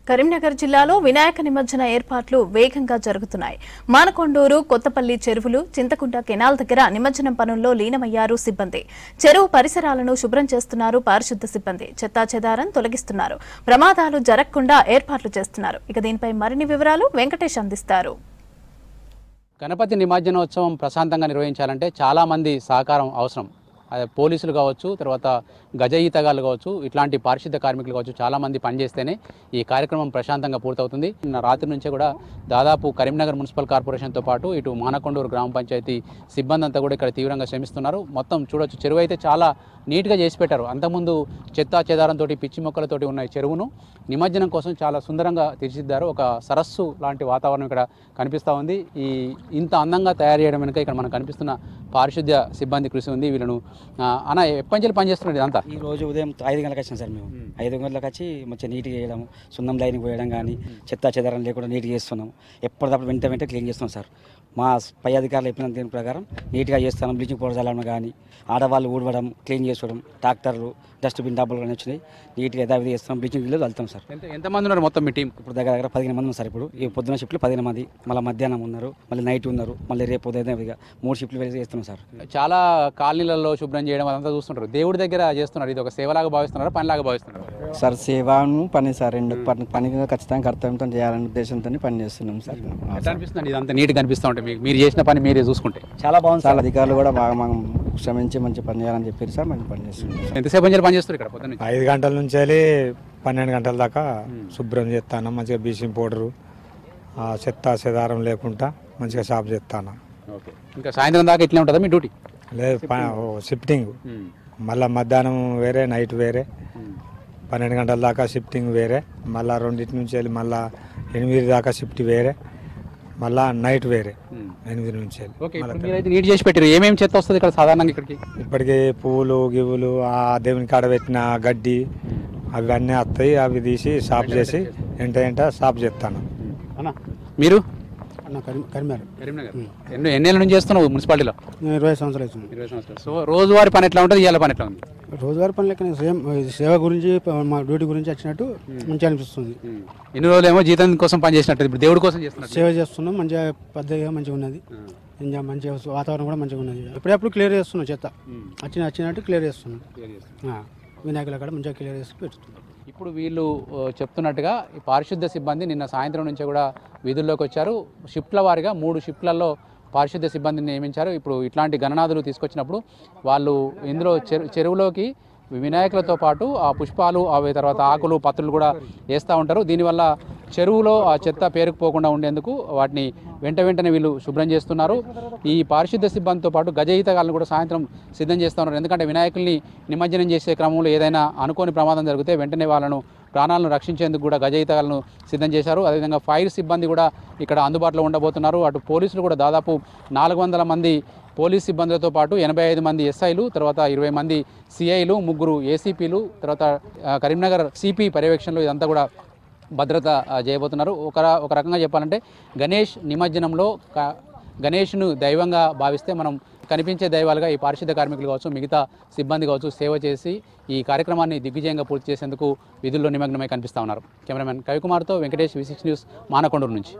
కరీంనగర్ జిల్లాలో వినాయక నిమజ్జన ఏర్పాట్లు వేగంగా జరుగుతున్నాయి. మానకొండూరు, కొత్తపల్లి చెరువులు, చింతకుంట కెనాల్ దగ్గర నిమజ్జనం పనుల్లో లీనమయ్యారు సిబ్బంది. చెరువు పరిసరాలను శుభ్రం చేస్తున్నారు పారిశుద్ధ సిబ్బంది. చెత్తాచెదారం తొలగిస్తున్నారు. ప్రమాదాలు జరగకుండా ఏర్పాట్లు చేస్తున్నారు. ఇక దీనిపై మరిన్ని వివరాలు వెంకటేష్ అందిస్తారు. గణపతి నిమజ్జనోత్సవం ప్రశాంతంగా నిర్వహించాలంటే చాలామంది సహకారం అవసరం. పోలీసులు కావచ్చు, తర్వాత గజ ఈతగాళ్ళు కావచ్చు, ఇట్లాంటి పారిశుద్ధ కార్మికులు కావచ్చు, చాలామంది పనిచేస్తేనే ఈ కార్యక్రమం ప్రశాంతంగా పూర్తవుతుంది. నిన్న రాత్రి నుంచే కూడా దాదాపు కరీంనగర్ మున్సిపల్ కార్పొరేషన్తో పాటు ఇటు మానకొండూరు గ్రామ పంచాయతీ సిబ్బంది అంతా కూడా ఇక్కడ తీవ్రంగా శ్రమిస్తున్నారు. మొత్తం చూడొచ్చు, చెరువు అయితే చాలా నీట్గా చేసి పెట్టారు. అంతకుముందు చెత్తా చెదారంతో, పిచ్చి మొక్కలతోటి ఉన్న ఈ చెరువును నిమజ్జనం కోసం చాలా సుందరంగా తీర్చిదిద్దారు. ఒక సరస్సు లాంటి వాతావరణం ఇక్కడ కనిపిస్తూ ఉంది. ఇంత అందంగా తయారు చేయడం వెనుక ఇక్కడ మనకు కనిపిస్తున్న పారిశుద్ధ్య సిబ్బంది కృషి ఉంది. వీళ్ళను అన్న ఎప్పటి నుంచి పనిచేస్తున్నారు ఇదంతా? ఈ రోజు ఉదయం 5 గంటలకు వచ్చినాం సార్. మేము 5 గంటలకు వచ్చి మంచిగా నీట్గా చేయడం, సున్నం లైన్ పోయడం కానీ, చెత్తా చెదారం లేకుండా నీట్గా చేస్తున్నాం. ఎప్పటికప్పుడు వెంట క్లీన్ చేస్తున్నాం సార్. మా పై అధికారులు చెప్పిన దీని ప్రకారం నీట్గా చేస్తాం. బ్లీచింగ్ పౌడర్ చల్లడం కానీ, ఆడవాళ్ళు ఊడవడం, క్లీన్ చేసుకోవడం, ట్రాక్టర్లు, డస్ట్బిన్ డబ్బాలు కానీ వచ్చినాయి. నీట్గా యథావిధి చేస్తాం. బ్లీచింగ్ నీళ్ళు వెళ్తాం సార్. ఎంతమంది ఉన్నారు మొత్తం మీ టీం? ఇప్పుడు దగ్గర 15 మంది ఉన్నారు సార్. ఇప్పుడు ఈ పొద్దున షిఫ్ట్లు 15 మంది, మళ్ళీ మధ్యాహ్నం ఉన్నారు, మళ్ళీ నైట్ ఉన్నారు, మళ్ళీ రేపు ఉదయం 3 షిఫ్ట్లు వెళ్ళి చేస్తున్నాం సార్. చాలా కాలనీలలో శుభ్రం చేయడం అదంతా చూస్తుంటారు. దేవుడి దగ్గర చేస్తున్నారు. ఇది ఒక సేవలాగా భావిస్తున్నారు, పనిలాగా భావిస్తున్నారు సార్? సేవను పని సార్, రెండు పనిగా ఖచ్చితంగా కర్తవ్యంతో చేయాలనే ఉద్దేశంతో పని చేస్తున్నాం సార్. అనిపిస్తుంది ఇదంతా నీట్గా కనిపిస్తూ ఉంటే మీరు చేసిన పని మీరే చూసుకుంటే చాలా బాగుంది సార్. అధికారులు కూడా బాగా మనం శ్రమించి మంచి పని చేయాలని చెప్పారు సార్. మంచి పని చేస్తున్నాం. ఎంతసేపు పని చేస్తారు ఇక్కడ? పొద్దున్న 5 గంటల నుంచి వెళ్ళి 12 గంటల దాకా శుభ్రం చేస్తాను. మంచిగా బ్లీచింగ్ పౌడరు, చెత్త చెదారం లేకుండా మంచిగా షాప్ చేస్తాను. ఓకే, ఇంకా సాయంత్రం దాకా ఇట్లా ఉంటుందా మీ డ్యూటీ? లేదు, షిఫ్టింగ్ మళ్ళీ మధ్యాహ్నం వేరే, నైట్ వేరే, 12 గంటల దాకా షిఫ్టింగ్ వేరే, మళ్ళీ 2 నుంచి వెళ్ళి మళ్ళీ 8 దాకా షిఫ్ట్ వేరే, మళ్ళీ నైట్ వేరే 8 నుంచి వెళ్ళి. నీట్ చేసి పెట్టారు. ఏమేమి చెత్త వస్తుంది ఇక్కడ సాధారణంగా ఇక్కడికి? ఇప్పటికీ పువ్వులు గివ్వులు, ఆ దేవుని కాడ పెట్టిన గడ్డి అవన్నీ వస్తాయి. అవి తీసి సాఫ్ చేసి ఎంట సాఫ్ చేస్తాను. మీరు కరీంనగర్ ఎన్నేళ్ళ నుంచి చేస్తున్నావు మున్సిపాలిటీలో? 20 సంవత్సరాలు అవుతుంది. 20 సంవత్సరాలు. సో రోజువారీ పని ఎట్లా ఉంటుంది, ఇవాళ పని ఎట్లా ఉంది? రోజువారీ పని లెక్క సేమ్ సేవ గురించి, మా డ్యూటీ గురించి వచ్చినట్టు మంచిగా అనిపిస్తుంది. ఎన్ని రోజులు ఏమో జీతం కోసం పని చేసినట్టు, ఇప్పుడు దేవుడి కోసం చేస్తున్నారు. సేవ చేస్తున్నాం, మంచిగా పద్ధతిగా మంచిగా ఉన్నది. ఇంకా మంచిగా వాతావరణం కూడా మంచిగా ఉన్నది. ఎప్పుడెప్పుడు క్లియర్ చేస్తున్నాం, చెత్త వచ్చినట్టు క్లియర్ చేస్తున్నాం. వినాయకుల కాడ మంచిగా క్లియర్ చేసి పెడుతున్నాం. ఇప్పుడు వీళ్ళు చెప్తున్నట్టుగా ఈ పారిశుద్ధ్య సిబ్బంది నిన్న సాయంత్రం నుంచే కూడా వీధుల్లోకి వచ్చారు. షిఫ్ట్ల వారీగా 3 షిఫ్ట్లలో పారిశుద్ధ్య సిబ్బందిని నియమించారు. ఇప్పుడు ఇట్లాంటి గణనాథులు తీసుకొచ్చినప్పుడు వాళ్ళు ఇందులో చెరువులోకి వినాయకులతో పాటు ఆ పుష్పాలు, అవి తర్వాత ఆకులు, పత్రులు కూడా వేస్తూ ఉంటారు. దీనివల్ల చెరువులో ఆ చెత్త పేరుకుపోకుండా ఉండేందుకు వాటిని వెంటనే వీళ్ళు శుభ్రం చేస్తున్నారు. ఈ పారిశుద్ధ్య సిబ్బందితో పాటు గజ ఈతగాళ్ళను కూడా సాయంత్రం సిద్ధం చేస్తూ ఉన్నారు. ఎందుకంటే వినాయకుల్ని నిమజ్జనం చేసే క్రమంలో ఏదైనా అనుకోని ప్రమాదం జరిగితే వెంటనే వాళ్ళను ప్రాణాలను రక్షించేందుకు కూడా గజ ఈతగాళ్ళను సిద్ధం చేశారు. అదేవిధంగా ఫైర్ సిబ్బంది కూడా ఇక్కడ అందుబాటులో ఉండబోతున్నారు. అటు పోలీసులు కూడా దాదాపు 400 మంది పోలీస్ సిబ్బందులతో పాటు 85 మంది ఎస్ఐలు, తర్వాత 20 మంది సిఐలు, 3 ఏసీపీలు, తర్వాత కరీంనగర్ సిపి పర్యవేక్షణలో ఇదంతా కూడా భద్రత చేయబోతున్నారు. ఒక రకంగా చెప్పాలంటే గణేష్ నిమజ్జనంలో గణేష్ను దైవంగా భావిస్తే మనం కనిపించే దైవాలుగా ఈ పారిశుద్ధ కార్మికులు కావచ్చు, మిగతా సిబ్బంది కావచ్చు సేవ చేసి ఈ కార్యక్రమాన్ని దిగ్విజయంగా పూర్తి చేసేందుకు విధుల్లో నిమగ్నమై కనిపిస్తూ ఉన్నారు. కెమెరామెన్ కవికుమార్తో వెంకటేష్, V6 న్యూస్, మానకొండూరు నుంచి.